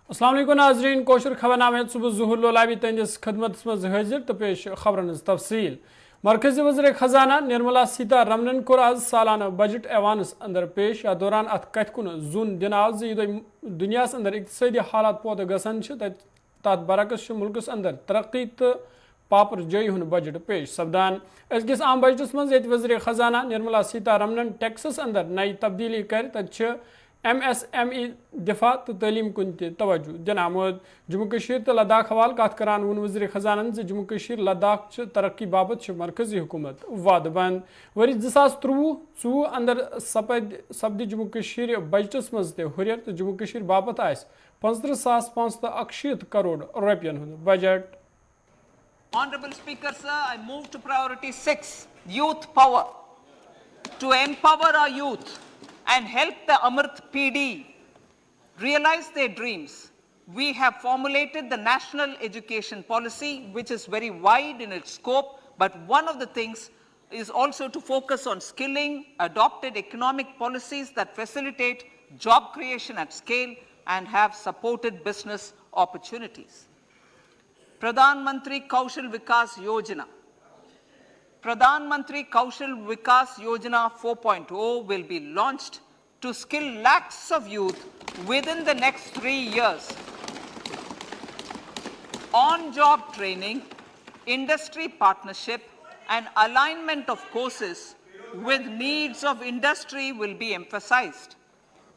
अस्सलाम वालेकुम नाज़रीन कोशर खबरनामे सुबह ज़ुहूर लोलाबी तंदिस खदमत मज हाजिर तो पेश खबरन तफसील मरकजी वज़ीर खजाना निर्मला सीतारमणन कोर आज सालाना बजट एवानस अंदर पेश या दौरान अत कथ कुन जुन दिन आव दुनिया अंदर इक्तसादी हालात पौध गसन तथ बरकस मुल्कस अंदर तरक्की तो पापर जय हुन बजट पेश सपदान अजकिस आम बजटस मज ये वज़ीर खजाना निर्मला सीतारमणन टैक्सस अंदर नई तब्दीली कर तथ MSME दिफा तो तलीम कुन तवज्जो दिन आमद जम्मू कशीर तो लद्दाख हवाल कत करान वन वज़ीर खजानन से जम्मू कशीर लद्दाख तरक्की बाबत मरकजी हुकूमत वाद बंद वरी 2023-24 अंदर सपद जम्मू कशीर बजटस मज हुरियत तो जम्मू कशीर बाबत आस 15,561 करोड़ रुपयन हुंद budget. Honorable Speaker, sir, I move to priority 6, youth power. To empower our youth and help the Amrit PD realize their dreams, we have formulated the National Education Policy, which is very wide in its scope, but one of the things is also to focus on skilling, adopted economic policies that facilitate job creation at scale and have supported business opportunities. Pradhan Mantri Kaushal Vikas Yojana. Pradhan Mantri Kaushal Vikas Yojana 4.0 will be launched to skill lakhs of youth within the next 3 years. On-job training, industry partnership and alignment of courses with needs of industry will be emphasized.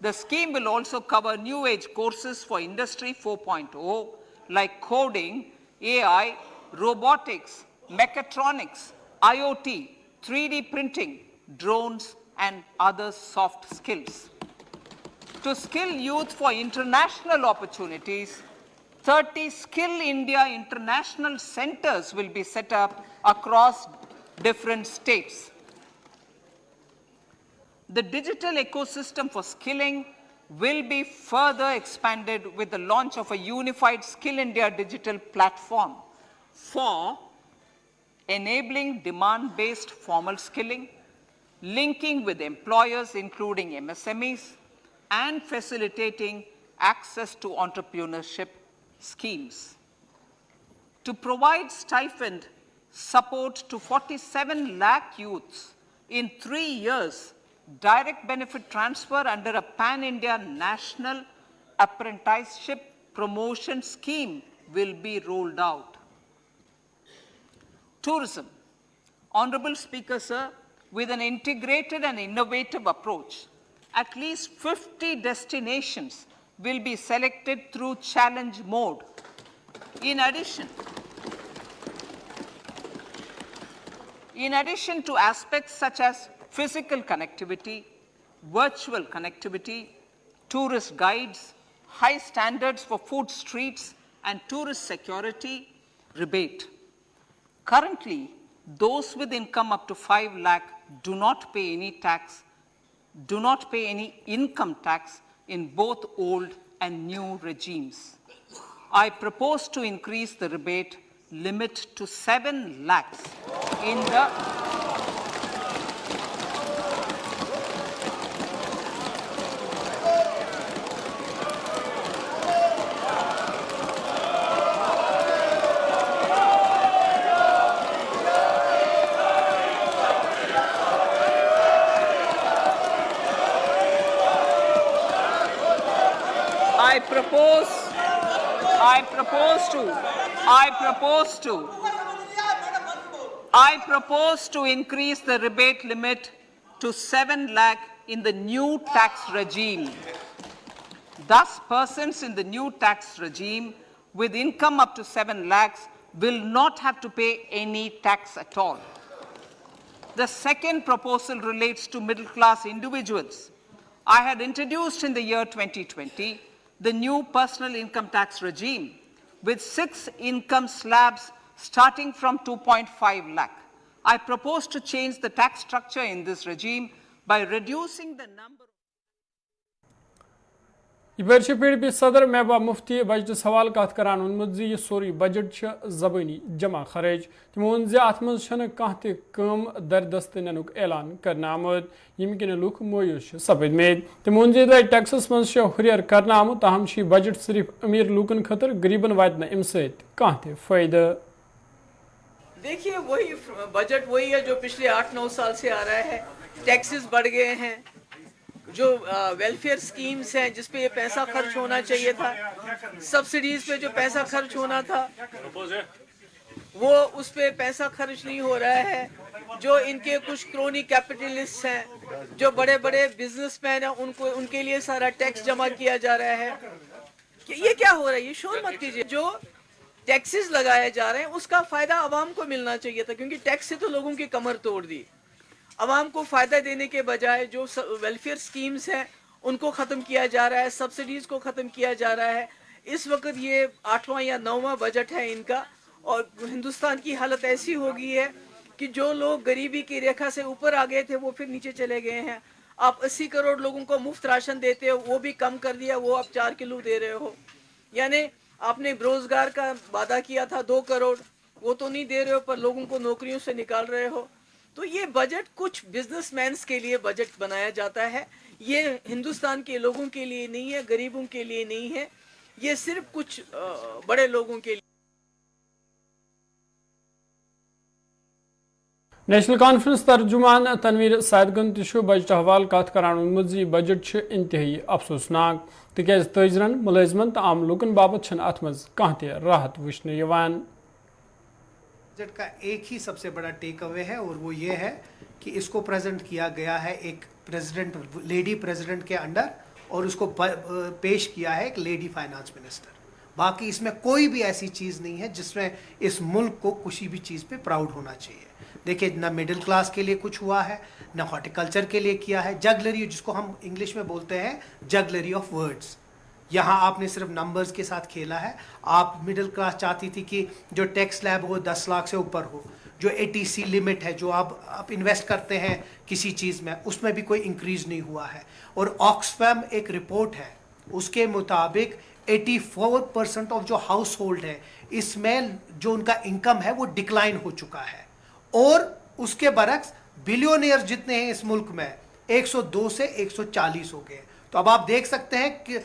The scheme will also cover new age courses for Industry 4.0 like coding, AI, robotics, mechatronics, IoT, 3D printing, drones, and other soft skills. To skill youth for international opportunities, 30 Skill India International Centers will be set up across different states. The digital ecosystem for skilling will be further expanded with the launch of a unified Skill India digital platform for enabling demand-based formal skilling, linking with employers including MSMEs, and facilitating access to entrepreneurship schemes. To provide stipend support to 47 lakh youths in 3 years, direct benefit transfer under a pan-India national apprenticeship promotion scheme will be rolled out. Tourism. Honorable Speaker, sir, with an integrated and innovative approach, at least 50 destinations will be selected through challenge mode. In addition to aspects such as physical connectivity, virtual connectivity, tourist guides, high standards for food streets, and tourist security rebate. Currently, those with income up to 5 lakh do not pay any income tax in both old and new regimes. I propose to increase the rebate limit to 7 lakhs in the I propose to increase the rebate limit to 7 lakh in the new tax regime. Thus, persons in the new tax regime with income up to 7 lakhs will not have to pay any tax at all. The second proposal relates to middle-class individuals. I had introduced in the year 2020 the new personal income tax regime with 6 income slabs starting from 2.5 lakh. I propose to change the tax structure in this regime by reducing the number. یہ P D P صدر Mehbooba Mufti budgets حوالہ کت کران وونمت زِ یہ sorry budget زبانی جمع خرچ تمو وون زِ ات منٛز چھنہٕ کانٛہہ تہِ کٲم دردست ننُک اعلان کرنہٕ آمُت ییٚمہِ کِنۍ لُکھ مایوس چھِ سپدمٕتۍ تمو وون زِ یوٚتام ٹیکسس منٛز چھُ ہُریر کرنہٕ آمُت تاہم چھُ یہِ بجٹ صرف امیر لوٗکن خٲطرٕ غریبن واتہِ نہٕ امہِ سۭتۍ کانٛہہ تہِ فٲیدٕ. دیکھیے وہی بجٹ وہی ہے جو پچھلے 8-9 سال سے آ رہا ہے. ٹیکسز بڑھ گئے ہیں, جو ویلفیئر سکیمز ہیں جس پہ یہ پیسہ خرچ ہونا چاہیے تھا, سبسڈیز پہ جو پیسہ خرچ ہونا تھا وہ اس پہ پیسہ خرچ نہیں ہو رہا ہے. جو ان کے کچھ کرونی کیپٹلسٹ ہیں, جو بڑے بڑے بزنس مین ہیں, ان کے لیے سارا ٹیکس جمع کیا جا رہا ہے. کہ یہ کیا ہو رہا ہے, یہ شور مت کیجیے. جو ٹیکسز لگائے جا رہے ہیں اس کا فائدہ عوام کو ملنا چاہیے تھا, کیونکہ ٹیکس سے تو لوگوں کی کمر توڑ دی. عوام کو فائدہ دینے کے بجائے جو ویلفیئر سکیمز ہیں ان کو ختم کیا جا رہا ہے, سبسڈیز کو ختم کیا جا رہا ہے. اس وقت یہ 8واں یا 9واں بجٹ ہے ان کا, اور ہندوستان کی حالت ایسی ہو گئی ہے کہ جو لوگ غریبی کی ریکھا سے اوپر آ گئے تھے وہ پھر نیچے چلے گئے ہیں. آپ 80 کروڑ لوگوں کو مفت راشن دیتے ہو, وہ بھی کم کر دیا, وہ آپ 4 کلو دے رہے ہو. یعنی آپ نے روزگار کا وعدہ کیا تھا 2 کروڑ, وہ تو نہیں دے رہے ہو, پر لوگوں کو نوکریوں سے نکال رہے ہو. تو یہ بجٹ کچھ بزنس مینس کے لیے بجٹ بنایا جاتا ہے, یہ ہندوستان کے لوگوں کے لیے نہیں ہے, غریبوں کے لیے نہیں ہے, یہ صرف کچھ بڑے لوگوں کے لیے. نیشنل کانفرنس ترجمان تنویر سعدگن تہ بجٹ حوالہ کت کران وونمت زِ بجٹ انتہائی افسوسناک تکیاز تاجرن, ملازمن تو عام لوکن باپت چھنہٕ اتھ منٛز کانٛہہ تہِ راحت وٕچھنہٕ یِوان. بجٹ کا ایک ہی سب سے بڑا ٹیک اوے ہے, اور وہ یہ ہے کہ اس کو پریزنٹ کیا گیا ہے ایک پریزیڈنٹ, لیڈی پریزیڈنٹ کے انڈر, اور اس کو پیش کیا ہے ایک لیڈی فائنانس منسٹر. باقی اس میں کوئی بھی ایسی چیز نہیں ہے جس میں اس ملک کو کسی بھی چیز پہ پراؤڈ ہونا چاہیے. دیکھیں, نہ مڈل کلاس کے لیے کچھ ہوا ہے, نہ ہارٹیکلچر کے لیے کیا ہے. جگلری, جس کو ہم انگلش میں بولتے ہیں جگلری آف ورڈز, یہاں آپ نے صرف نمبرز کے ساتھ کھیلا ہے. آپ مڈل کلاس چاہتی تھی کہ جو ٹیکس لیب ہو 10 لاکھ سے اوپر ہو, جو ATC لمٹ ہے جو آپ انویسٹ کرتے ہیں کسی چیز میں, اس میں بھی کوئی انکریز نہیں ہوا ہے. اور آکسفیم ایک رپورٹ ہے, اس کے مطابق 84% آف جو ہاؤس ہولڈ ہے اس میں جو ان کا انکم ہے وہ ڈکلائن ہو چکا ہے. اور اس کے برعکس بلیونیئر جتنے ہیں اس ملک میں 102 سے 140 ہو گئے. تو اب آپ دیکھ سکتے ہیں کہ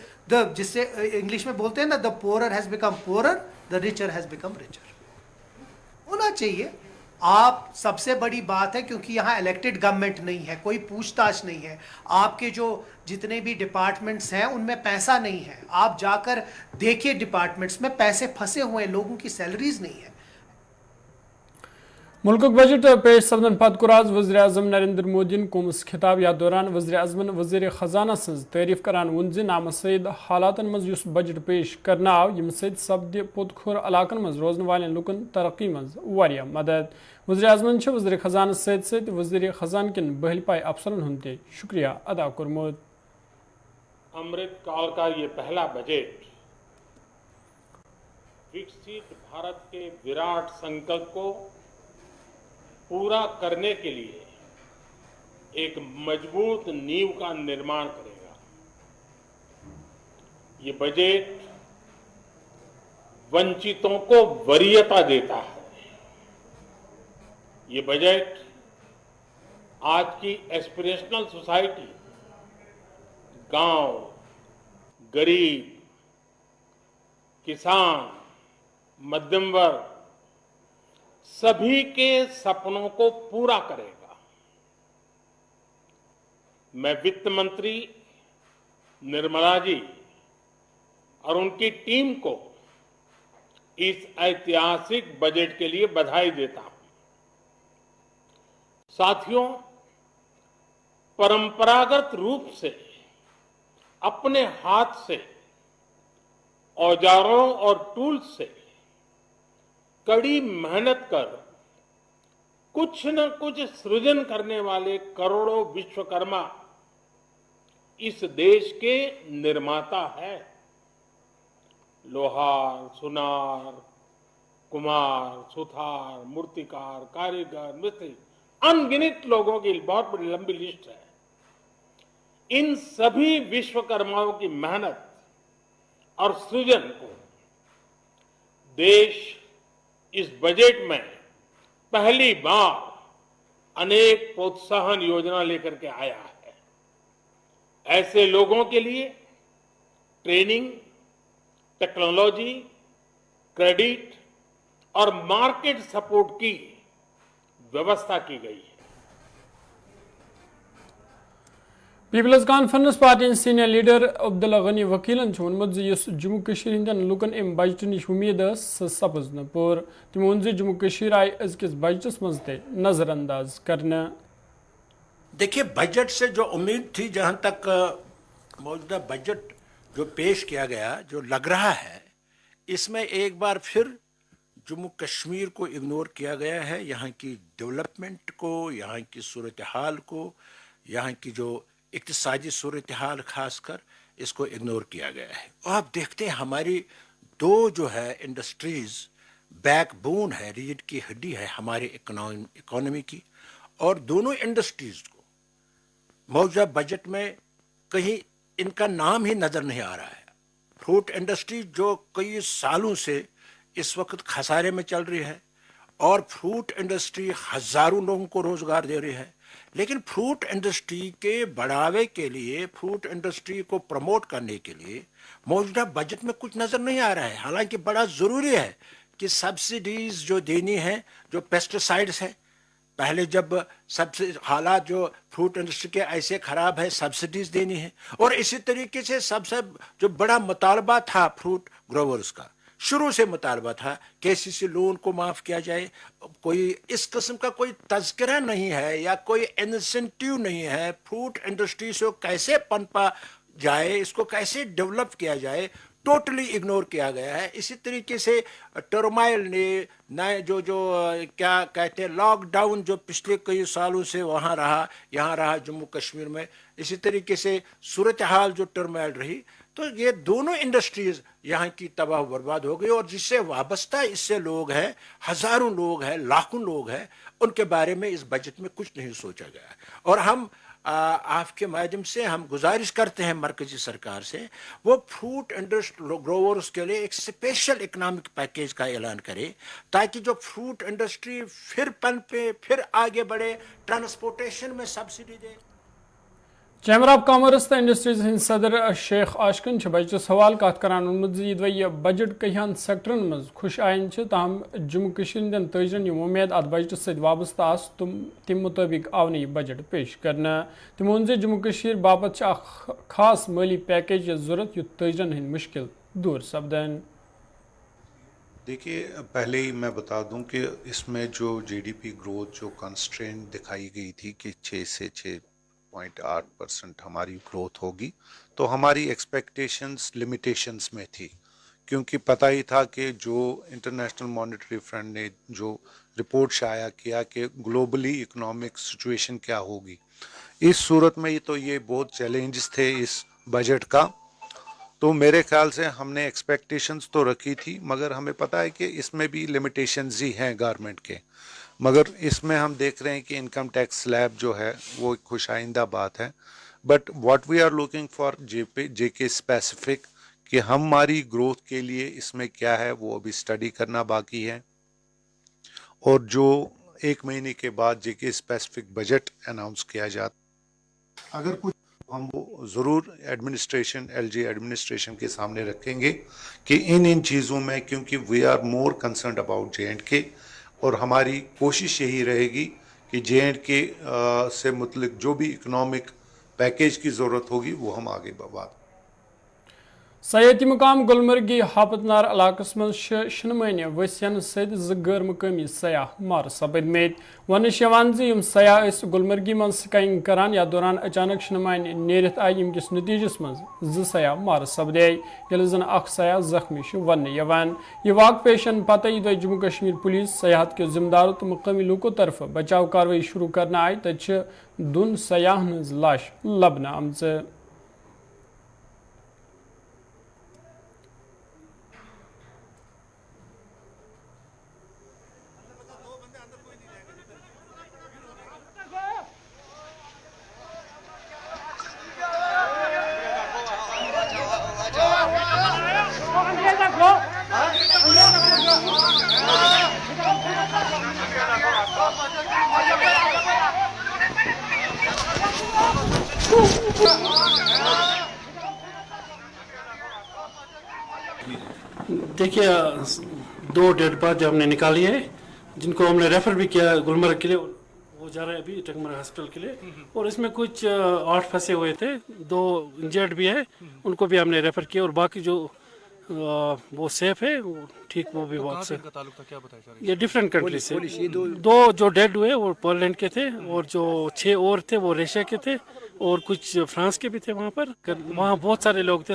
جس سے انگلش میں بولتے ہیں نا, the poorer has become poorer, the richer has become richer. ہونا چاہیے. آپ سب سے بڑی بات ہے کیونکہ یہاں الیکٹڈ گورنمنٹ نہیں ہے, کوئی پوچھ تاچھ نہیں ہے. آپ کے جو جتنے بھی ڈپارٹمنٹس ہیں ان میں پیسہ نہیں ہے. آپ جا کر دیکھیے ڈپارٹمنٹس میں پیسے پھنسے ہوئے ہیں, لوگوں کی سیلریز نہیں ہے. ملک بجٹ پیش سپدن پتہ کور آز وزیر اعظم نریندر مودی قومس خطاب. یتھ دوران وزیر اعظمن وزیر خزانہ سن تعریف کران وون زِ نامساعد حالاتن مز یس بجٹ پیش کرنا آو یم سۭتۍ سپدِ پوٚت کھور علاقن مز روزن والٮ۪ن لوٗکن ترقی مز واریاہ مدد. وزیر اعظمن چھ وزیر خزانہ سۭتۍ وزیر خزانہ کٮ۪ن بہل پاے افسرن ہُنٛد تہِ شکریہ ادا کوٚرمُت. अमृत काल का ये पहला बजट विकसित भारत के विराट संकल्प को पूरा करने के लिए एक मजबूत नींव का निर्माण करेगा. ये बजट वंचितों को वरीयता देता है. ये बजट आज की एस्पिरेशनल सोसाइटी, गांव, गरीब, किसान, मध्यम वर्ग, सभी के सपनों को पूरा करेगा. मैं वित्त मंत्री निर्मला जी और उनकी टीम को इस ऐतिहासिक बजट के लिए बधाई देता हूं. साथियों, परंपरागत रूप से अपने हाथ से औजारों और टूल्स से कड़ी मेहनत कर कुछ न कुछ सृजन करने वाले करोड़ों विश्वकर्मा इस देश के निर्माता है. लोहार, सुनार, कुम्हार, सुथार, मूर्तिकार, कारीगर, मिस्त्री, अनगिनत लोगों की बहुत बड़ी लंबी लिस्ट है. इन सभी विश्वकर्माओं की मेहनत और सृजन को देश इस बजट में पहली बार अनेक प्रोत्साहन योजना लेकर के आया है। ऐसे लोगों के लिए ट्रेनिंग, टेक्नोलॉजी, क्रेडिट और मार्केट सपोर्ट की व्यवस्था की गई है। People's Conference party senior leader Abdullah Gani वकीलन वोनमुत जम्मू कश्मीर हंदन लुकन अम बजट नश उम्मीद सपज न पूर तम वोन जम्मू कश्मीर आय अजकिस बजटस मज ते नजरअंदाज करने। देखिए, बजट से जो उम्मीद थी, जहां तक मौजूदा बजट जो पेश किया गया, जो लग रहा है इसमें एक बार फिर जम्मू कश्मीर को इग्नोर किया गया है। यहाँ की डेवलपमेंट को, यहाँ की सूरत हाल को, यहाँ की जो इक्तिसादी सूरत हाल खासकर, इसको इग्नोर किया गया है। और आप देखते हैं हमारी दो जो है इंडस्ट्रीज बैकबोन है, रीढ़ की हड्डी है हमारे इकोनॉमी की, और दोनों इंडस्ट्रीज को मौजूदा बजट में कहीं इनका नाम ही नजर नहीं आ रहा है। फ्रूट इंडस्ट्री जो कई सालों से इस वक्त खसारे में चल रही है, और फ्रूट इंडस्ट्री हजारों लोगों को रोजगार दे रही है, लेकिन फ्रूट इंडस्ट्री के बढ़ावे के लिए, फ्रूट इंडस्ट्री को प्रमोट करने के लिए मौजूदा बजट में कुछ नजर नहीं आ रहा है। हालांकि बड़ा जरूरी है कि सब्सिडीज जो देनी है, जो पेस्टिसाइड्स है, पहले जब सबसे हालात जो फ्रूट इंडस्ट्री के ऐसे खराब है, सब्सिडीज देनी है। और इसी तरीके से सबसे जो बड़ा मुतालबा था फ्रूट ग्रोवर्स का, शुरू से मुतालबा था केसीसी लोन को माफ किया जाए। कोई इस किस्म का कोई तज़किरा नहीं है या कोई इंसेंटिव नहीं है फ्रूट इंडस्ट्री से कैसे पनपा जाए, इसको कैसे डेवलप किया जाए, टोटली इग्नोर किया गया है। इसी तरीके से टर्माइल ने नए जो क्या कहते हैं लॉकडाउन जो पिछले कई सालों से वहाँ रहा, यहाँ रहा जम्मू कश्मीर में, इसी तरीके से सूरत हाल जो टर्माइल रही, तो ये दोनों इंडस्ट्रीज यहाँ की तबाह बर्बाद हो गई। और जिससे वाबस्ता इससे लोग हैं, हजारों लोग हैं, लाखों लोग हैं, उनके बारे में इस बजट में कुछ नहीं सोचा गया। और हम आपके माध्यम से हम गुजारिश करते हैं मरकजी सरकार से, वो फ्रूट इंडस्ट्री ग्रोवर्स के लिए एक स्पेशल इकोनॉमिक पैकेज का ऐलान करे, ताकि जो फ्रूट इंडस्ट्री फिर पनपे, फिर आगे बढ़े, ट्रांसपोर्टेशन में subsidy they. Chamber of commerce तो इंडस्ट्रीज हिंद सदर शेख आशकन बजट हवाल कत करान वोनमुत यह बजट कईहान सेक्टरन मज खुश आयन ताहम जम्मू कश्मीर तजरन उम्मीद अत बजट सत वाबस्त आस तम मुताबिक आव यह बजट पेश करने। तम वोन जम्मू कश्मीर बापत खास माली पैकेज जरूरत युत तजरन हिंद मुश्किल दूर सपदन। देखिए, पहले ही मैं बता दूं कि इसमें जो जीडीपी ग्रोथ जो कंस्ट्रेंट दिखाई गई थी कि 6 से 6.8% हमारी ग्रोथ होगी, तो हमारी एक्सपेक्टेशंस लिमिटेशंस में थी, क्योंकि पता ही था कि जो इंटरनेशनल मॉनेटरी फंड ने जो रिपोर्ट शाया किया कि ग्लोबली इकोनॉमिक सिचुएशन क्या होगी, इस सूरत में तो ये बहुत चैलेंजेस थे इस बजट का। तो मेरे ख्याल से हमने एक्सपेक्टेशंस तो रखी थी, मगर हमें पता है कि इसमें भी लिमिटेशंस ही हैं गवर्नमेंट के। मगर इसमें हम देख रहे हैं कि इनकम टैक्स स्लैब जो है वो एक खुशाइंदा बात है। But what we are looking for JK specific कि हमारी ग्रोथ के लिए इसमें क्या है वो अभी स्टडी करना बाकी है, और जो 1 महीने के बाद जेके स्पेसिफिक बजट अनाउंस किया जाता, अगर कुछ हम वो ज़रूर एडमिनिस्ट्रेशन एलजी एडमिनिस्ट्रेशन के सामने रखेंगे कि इन चीज़ों में, क्योंकि we are more concerned about JNK, और हमारी कोशिश यही रहेगी कि JNK से मुतल्लिक जो भी इकोनॉमिक पैकेज की ज़रूरत होगी वो हम आगे बात। सयाती मुकाम गुलमर्गी हापतनार इलाकस मज शनमन वसन सत गैर मुकामी सयाह मार सपदमेत। वन यम सयाह गुलमर्गी मज स्काइंग करान, या दौरान अचानक शनमान नेरित आय यमकिस नतीजस मज 2 सयाह मार सपदे, यह जन 1 सयाह जख्मी वन। यह वाक़ पेशन पत जम्मू कश्मीर पुलिस सयाहत के जिम्मेदारों तो मुकामी लोगों तरफ बचाव कार्रवाई शुरू करना आय, तत 2 सयाहन लाश लबन आमच। देखिए 2 डेड बॉडी हमने निकाली है, जिनको हमने रेफर भी किया गुलमर्ग के लिए, वो जा रहे हैं अभी टंगमर्ग हॉस्पिटल के लिए। और इसमें कुछ 8 फंसे हुए थे, 2 इंजर्ड भी है, उनको भी हमने रेफर किया। और बाकी जो वो सेफ है, वो ठीक, वो भी वहाँ से। ये डिफरेंट कंट्री से। 2 जो डेड हुए वो पोलैंड के थे, और जो 6 और थे वो रशिया के थे, और कुछ फ्रांस के भी थे वहाँ पर। वहाँ बहुत सारे लोग थे,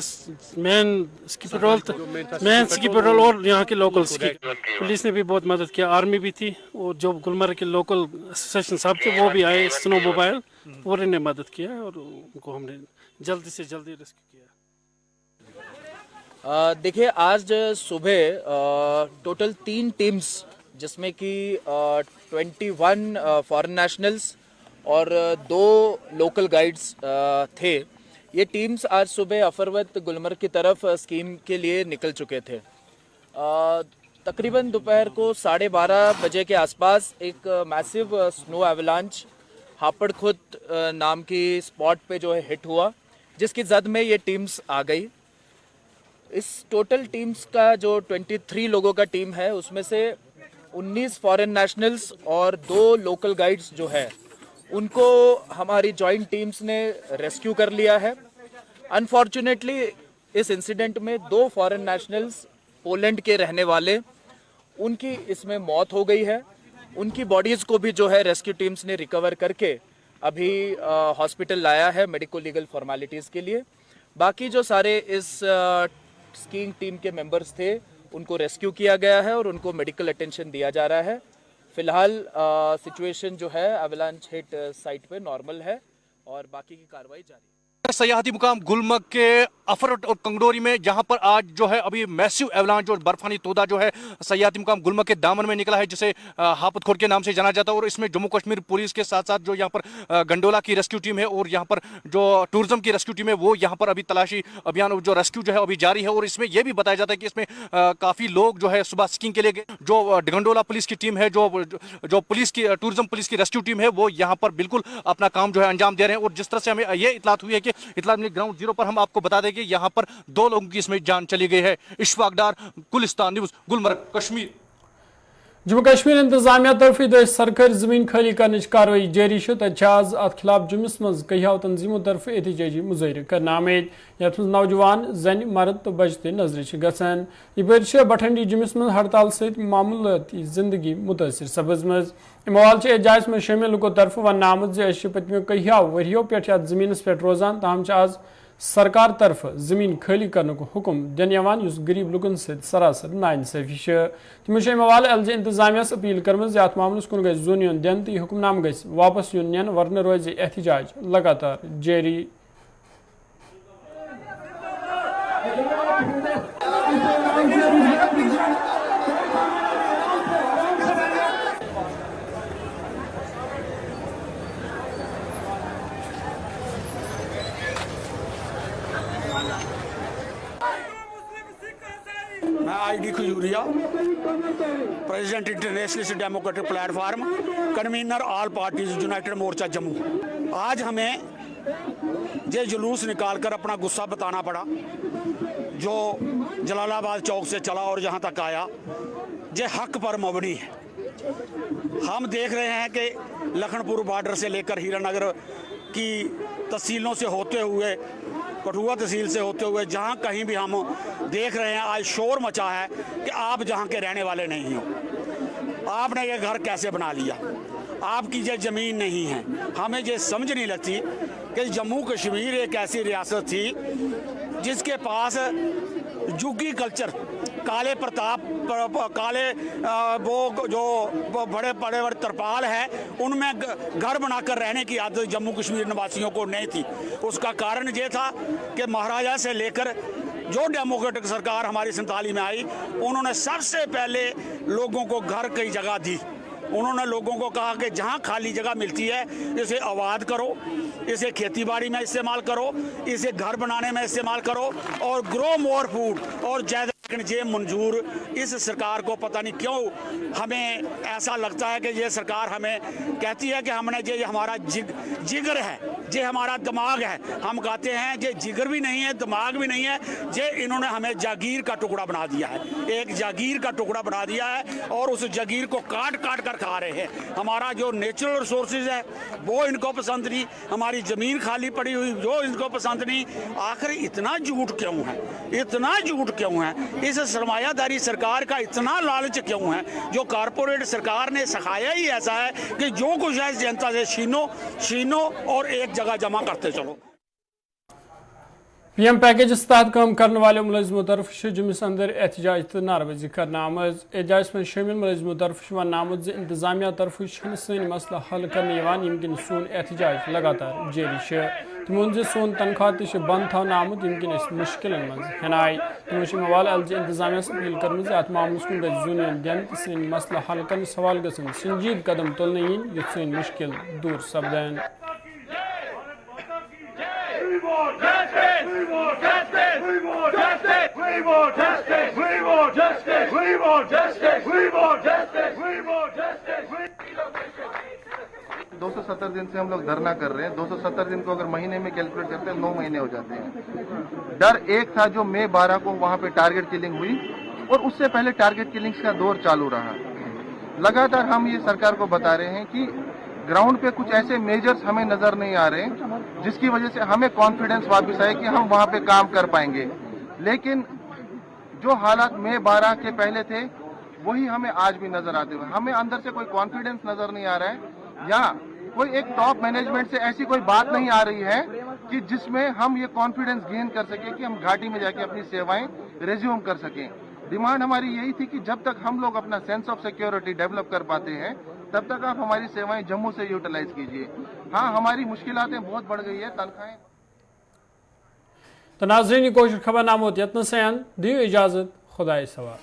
मैन स्कीपर रोल और यहाँ के लोकल्स की। पुलिस ने भी बहुत मदद किया, आर्मी भी थी, और जो गुलमर्ग के लोकल एसोसिएशन साहब थे वो भी आए, स्नो मोबाइल, पूरे ने मदद किया, और उनको हमने जल्दी से जल्दी रेस्क्यू किया। देखिए, आज सुबह टोटल 3 टीम्स, जिसमें कि 21 फॉरेन नेशनल्स और 2 लोकल गाइड्स थे। ये टीम्स आज सुबह अफरवत गुलमर्ग की तरफ स्कीम के लिए निकल चुके थे। तकरीबन दोपहर को 12:30 बजे के आसपास एक मैसिव स्नो एवलांच हापड़ खुद नाम की स्पॉट पे जो है हिट हुआ, जिसकी जद में ये टीम्स आ गई। इस टोटल टीम्स का जो 23 लोगों का टीम है, उसमें से 19 फॉरेन नेशनल्स और 2 लोकल गाइड्स जो है, उनको हमारी जॉइंट टीम्स ने रेस्क्यू कर लिया है। अनफॉर्चुनेटली इस इंसिडेंट में 2 फॉरेन नेशनल्स पोलैंड के रहने वाले, उनकी इसमें मौत हो गई है। उनकी बॉडीज़ को भी जो है रेस्क्यू टीम्स ने रिकवर करके अभी हॉस्पिटल लाया है मेडिको लीगल फॉर्मेलिटीज़ के लिए। बाकी जो सारे इस स्कीइंग टीम के मेंबर्स थे, उनको रेस्क्यू किया गया है और उनको मेडिकल अटेंशन दिया जा रहा है। फिलहाल सिचुएशन जो है एवलांच हिट साइट पे नॉर्मल है और बाकी की कार्रवाई जारी है। सयाहती मुकाम गुलमर्ग के अफरवट और कंगडोरी में, जहां पर आज जो है अभी मैसिव एवलांच और बर्फानी तोदा जो है सयाहती मुकाम गुलमर्ग के दामन में निकला है, जिसे हापतखोर के नाम से जाना जाता है। और इसमें जम्मू कश्मीर पुलिस के साथ साथ जो यहाँ पर गंडोला की रेस्क्यू टीम है और यहाँ पर जो टूरिज्म की रेस्क्यू टीम है, वो यहाँ पर अभी तलाशी अभियान जो रेस्क्यू जो है अभी जारी है। और इसमें यह भी बताया जाता है कि इसमें काफ़ी लोग जो है सुबह स्कीइंग के लिए गए। जो गंडोला पुलिस की टीम है, जो पुलिस की टूरिज्म पुलिस की रेस्क्यू टीम है, वो यहाँ पर बिल्कुल अपना काम जो है अंजाम दे रहे हैं। और जिस तरह से हमें ये इतलात हुई है कि ग्राउंड जीरो पर हम आपको बता दें कि यहाँ पर 2 लोगों की इसमें जान चली गई है। इशफाक डार, गुलिस्तान न्यूज़, गुलमर्ग, कश्मीर। जम्मू कश्मीर इंतजामिया तरफ सरकारी जमीन खाली करने कार्रवाई जारी आज अत खिलाफ जुम्मस मज कहियो तंजीमों तरफ एहतजाजी मुजाहरे करना आमेद, यथ नौजवान जन मर्द तो बचते नजर गसान। यह बठंडी जुम्मस मज हड़ताल सहित मामूलती जिंदगी मुतासर सपजमज। मवाल एहतजाज में शामिल लुको तरफ वन आमद पत्मो कहियो वरियो पे जमीन पे रोजान, ताहम आज सरकार तरफ जमीन खाली करने को हुक्म दिन गरीब लुकन सरासर नाइंसाफी। तमो मवाल एल जे इंतजामिया अपील कर्म अत मामलस कुन गई जोन युन दिन तो यह हुक्मनाम गई वापस युन निन, वरन रोज एहतजाज लगातार जारी। मैं ID Khajuria, president internationalist democratic platform, convener all parties united मोर्चा जम्मू। आज हमें ये जुलूस निकाल कर अपना गुस्सा बताना पड़ा जो जलालाबाद चौक से चला और यहाँ तक आया। ये हक पर मबनी है। हम देख रहे हैं कि लखनपुर बॉर्डर से लेकर हीरानगर की तहसीलों से होते हुए, कठुआ तहसील से होते हुए, जहाँ कहीं भी हम देख रहे हैं आज शोर मचा है कि आप जहाँ के रहने वाले नहीं हो, आपने ये घर कैसे बना लिया, आपकी ये ज़मीन नहीं है। हमें ये समझ नहीं लगती कि जम्मू कश्मीर एक ऐसी रियासत थी जिसके पास जुग्गी कल्चर, काले प्रताप, काले वो जो बड़े बड़े बड़े तरपाल हैं, उनमें घर बनाकर रहने की आदत जम्मू कश्मीर निवासियों को नहीं थी। उसका कारण ये था कि महाराजा से लेकर जो डेमोक्रेटिक सरकार हमारी 47 में आई, उन्होंने सबसे पहले लोगों को घर की जगह दी। उन्होंने लोगों को कहा कि जहाँ खाली जगह मिलती है इसे आबाद करो, इसे खेती बाड़ी में इस्तेमाल करो, इसे घर बनाने में इस्तेमाल करो और ग्रो मोर फूड और ज़्यादा लेकिन ये मंजूर इस सरकार को पता नहीं क्यों हमें ऐसा लगता है कि ये सरकार हमें कहती है कि हमने ये हमारा जिगर है, ये हमारा दिमाग है। हम कहते हैं ये जिगर भी नहीं है, दिमाग भी नहीं है, ये इन्होंने हमें जागीर का टुकड़ा बना दिया है, एक जागीर का टुकड़ा बना दिया है और उस जागीर को काट काट कर खा रहे हैं। हमारा जो नेचुरल रिसोर्सेज है वो इनको पसंद नहीं, हमारी ज़मीन खाली पड़ी हुई जो इनको पसंद नहीं। आखिर इतना झूठ क्यों है, इतना झूठ क्यों है? इस सरमायादारी सरकार का इतना लालच क्यों है? जो कारपोरेट सरकार ने सिखाया ही ऐसा है कि जो कुछ है जनता से छीनो और एक जगह जमा करते चलो। PM पैकेज तहत काम करने वाले मुलजिमों तरफ जुम्मस अंदर एहतजाज तो नारवजी करना आमज। एहतजाज में शामिल मुलजिमों तरफ वन आमद इंतजामिया तरफ सन मसला हल करने यमकिन सोन एहतजाज लगातार जारी तमो सोन तनख्वाह तह बंद थवन आमुत यमकिन मुश्किल मन आय। तमो मवाल अलज इंतजामिया अपील कर अत मामलस कुन गई जुन दिन तो सन मसला हल कर सवाल गसन संजीद कदम तुलन इन युथ सन मुश्किल दूर सपदन। दो 270 दिन से हम लोग धरना कर रहे हैं। 270 दिन को अगर महीने में कैलकुलेट करते हैं 9 महीने हो जाते हैं। डर एक था जो मई 12 को वहां पे टारगेट किलिंग हुई और उससे पहले टारगेट किलिंग्स का दौर चालू रहा। लगातार हम ये सरकार को बता रहे हैं कि ग्राउंड पे कुछ ऐसे मेजर्स हमें नजर नहीं आ रहे जिसकी वजह से हमें कॉन्फिडेंस वापस आए कि हम वहां पे काम कर पाएंगे। लेकिन जो हालात मई 12 के पहले थे वही हमें आज भी नजर आते हुए, हमें अंदर से कोई कॉन्फिडेंस नजर नहीं आ रहा है या कोई एक टॉप मैनेजमेंट से ऐसी कोई बात नहीं आ रही है कि जिसमें हम ये कॉन्फिडेंस गेन कर सके कि हम घाटी में जाके अपनी सेवाएं रिज्यूम कर सकें। डिमांड हमारी यही थी कि जब तक हम लोग अपना सेंस ऑफ सिक्योरिटी डेवलप कर पाते हैं तब तक आप हमारी सेवाएं जम्मू से यूटिलाइज कीजिए। हाँ, हमारी मुश्किलातें बहुत बढ़ गई है, तनख्वाहें। तो नाज़रीन कोशिश खबर नामोत यत्न से दियो इजाजत, खुदा सवार।